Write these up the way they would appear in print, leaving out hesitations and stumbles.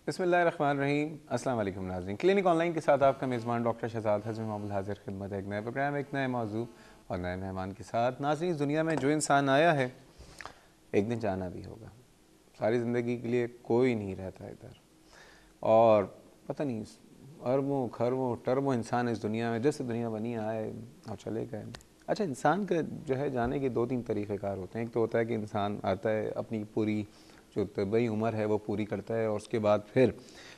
بسم اللہ الرحمن الرحیم۔ السلام علیکم ناظرین، کلینک آن لائن کے ساتھ آپ کا میزبان ڈاکٹر شہزاد حضرت محمد حاضر خدمت ہے ایک نئے پروگرام، ایک نئے موضوع اور نئے مہمان کے ساتھ۔ ناظرین، اس دنیا میں جو انسان آیا ہے ایک دن جانا بھی ہوگا۔ ساری زندگی کے لیے کوئی نہیں رہتا ادھر، اور پتہ نہیں اربوں کھربوں ٹربوں انسان اس دنیا میں جیسے دنیا بنی آئے اور چلے گئے۔ اچھا، انسان کا جو ہے جانے کے 2-3 طریقہ کار ہوتے ہیں۔ ایک تو ہوتا ہے کہ انسان آتا ہے، اپنی پوری جو طبعی عمر ہے وہ پوری کرتا ہے، اور اس کے بعد پھر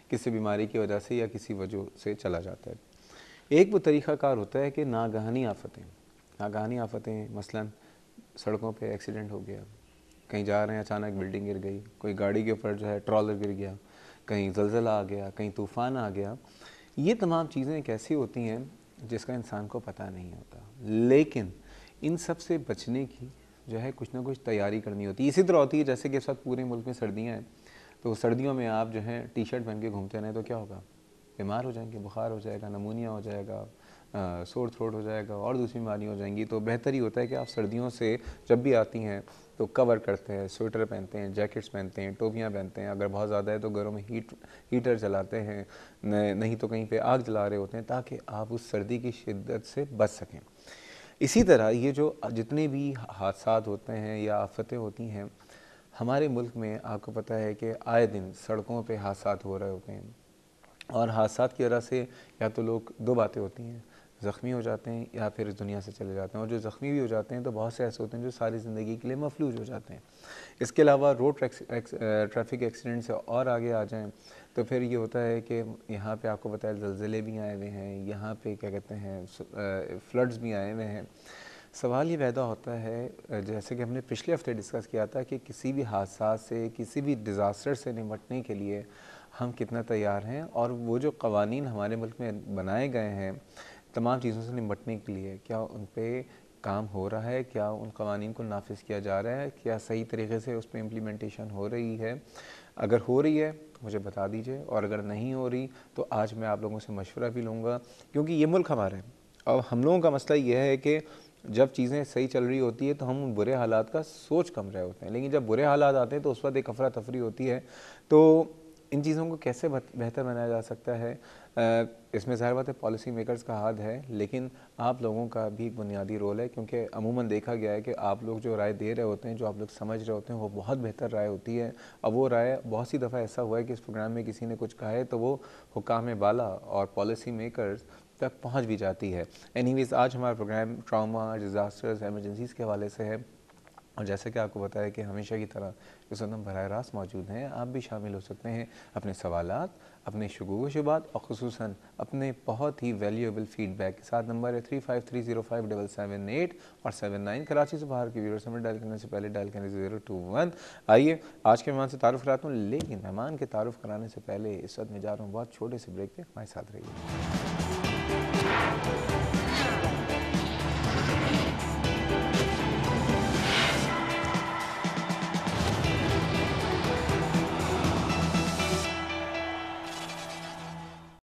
کسی بیماری کی وجہ سے یا کسی وجہ سے چلا جاتا ہے۔ ایک وہ طریقہ کار ہوتا ہے کہ ناگہانی آفتیں مثلا سڑکوں پہ ایکسیڈنٹ ہو گیا، کہیں جا رہے ہیں اچانک بلڈنگ گر گئی، کوئی گاڑی کے اوپر جو ہے ٹرالر گر گیا، کہیں زلزلہ آ گیا، کہیں طوفان آ گیا۔ یہ تمام چیزیں ایک ایسی ہوتی ہیں جس کا انسان کو پتہ نہیں ہوتا، لیکن ان سب سے بچنے کی جو ہے کچھ نہ کچھ تیاری کرنی ہوتی ہے۔ اسی طرح ہوتی ہے جیسے کہ اس وقت پورے ملک میں سردیاں ہیں، تو سردیوں میں آپ جو ہے ٹی شرٹ پہن کے گھومتے رہیں تو کیا ہوگا؟ بیمار ہو جائیں گے، بخار ہو جائے گا، نمونیا ہو جائے گا، سور تھروٹ ہو جائے گا، اور دوسری بیماریاں ہو جائیں گی۔ تو بہتر ہی ہوتا ہے کہ آپ سردیوں سے جب بھی آتی ہیں تو کور کرتے ہیں، سویٹر پہنتے ہیں، جیکٹس پہنتے ہیں، ٹوپیاں پہنتے ہیں، اگر بہت زیادہ ہے تو گھروں میں ہیٹر چلاتے ہیں، نہیں تو کہیں پہ آگ جلا رہے ہوتے ہیں تاکہ آپ اس سردی کی شدت سے بچ سکیں۔ اسی طرح یہ جو جتنے بھی حادثات ہوتے ہیں یا آفتیں ہوتی ہیں ہمارے ملک میں، آپ کو پتہ ہے کہ آئے دن سڑکوں پہ حادثات ہو رہے ہوتے ہیں، اور حادثات کی وجہ سے یا تو لوگ دو باتیں ہوتی ہیں، زخمی ہو جاتے ہیں یا پھر اس دنیا سے چلے جاتے ہیں، اور جو زخمی بھی ہو جاتے ہیں تو بہت سے ایسے ہوتے ہیں جو ساری زندگی کے لیے مفلوج ہو جاتے ہیں۔ اس کے علاوہ روڈ ٹریفک ایکسیڈنٹ سے اور آگے آ جائیں تو پھر یہ ہوتا ہے کہ یہاں پہ آپ کو پتہ ہے زلزلے بھی آئے ہوئے ہیں، یہاں پہ کیا کہتے ہیں فلڈز بھی آئے ہوئے ہیں۔ سوال یہ پیدا ہوتا ہے، جیسے کہ ہم نے پچھلے ہفتے ڈسکس کیا تھا، کہ کسی بھی حادثات سے، کسی بھی ڈیزاسٹر سے نمٹنے کے لیے ہم کتنا تیار ہیں، اور وہ جو قوانین ہمارے ملک میں بنائے گئے ہیں تمام چیزوں سے نمٹنے کے لیے، کیا ان پہ کام ہو رہا ہے، کیا ان قوانین کو نافذ کیا جا رہا ہے، کیا صحیح طریقے سے اس پہ امپلیمنٹیشن ہو رہی ہے؟ اگر ہو رہی ہے تو مجھے بتا دیجئے، اور اگر نہیں ہو رہی تو آج میں آپ لوگوں سے مشورہ بھی لوں گا، کیونکہ یہ ملک ہمارا ہے۔ اور ہم لوگوں کا مسئلہ یہ ہے کہ جب چیزیں صحیح چل رہی ہوتی ہے تو ہم ان برے حالات کا سوچ کم رہے ہوتے ہیں، لیکن جب برے حالات آتے ہیں تو اس وقت ایک افراتفری ہوتی ہے۔ تو ان چیزوں کو کیسے بہتر بنایا جا سکتا ہے، اس میں ظاہر بات ہے پالیسی میکرز کا ہاتھ ہے، لیکن آپ لوگوں کا بھی ایک بنیادی رول ہے، کیونکہ عموماً دیکھا گیا ہے کہ آپ لوگ جو رائے دے رہے ہوتے ہیں، جو آپ لوگ سمجھ رہے ہوتے ہیں، وہ بہت بہتر رائے ہوتی ہے، اور وہ رائے بہت سی دفعہ ایسا ہوا ہے کہ اس پروگرام میں کسی نے کچھ کہا ہے تو وہ حکام بالا اور پالیسی میکرز تک پہنچ بھی جاتی ہے۔ اینی ویز، آج ہمارا پروگرام ٹراما، ڈیزاسٹرز، ایمرجنسیز کے حوالے سے ہے، اور جیسا کہ آپ کو بتایا کہ ہمیشہ کی طرح اس وقت ہم براہ راست موجود ہیں۔ آپ بھی شامل ہو سکتے ہیں اپنے سوالات، اپنے شکوک و شبہات، اور خصوصاً اپنے بہت ہی ویلیوبل فیڈ بیک کے ساتھ۔ نمبر ہے 35305778 اور 79۔ کراچی سے باہر کے ویورز ہمیں ڈائل کرنے سے پہلے ڈائل کریں 021۔ آئیے آج کے مہمان سے تعارف کراتا ہوں، لیکن مہمان کے تعارف کرانے سے پہلے اس وقت میں جا رہا ہوں بہت چھوٹے سے بریک پہ، ہمارے ساتھ رہیے۔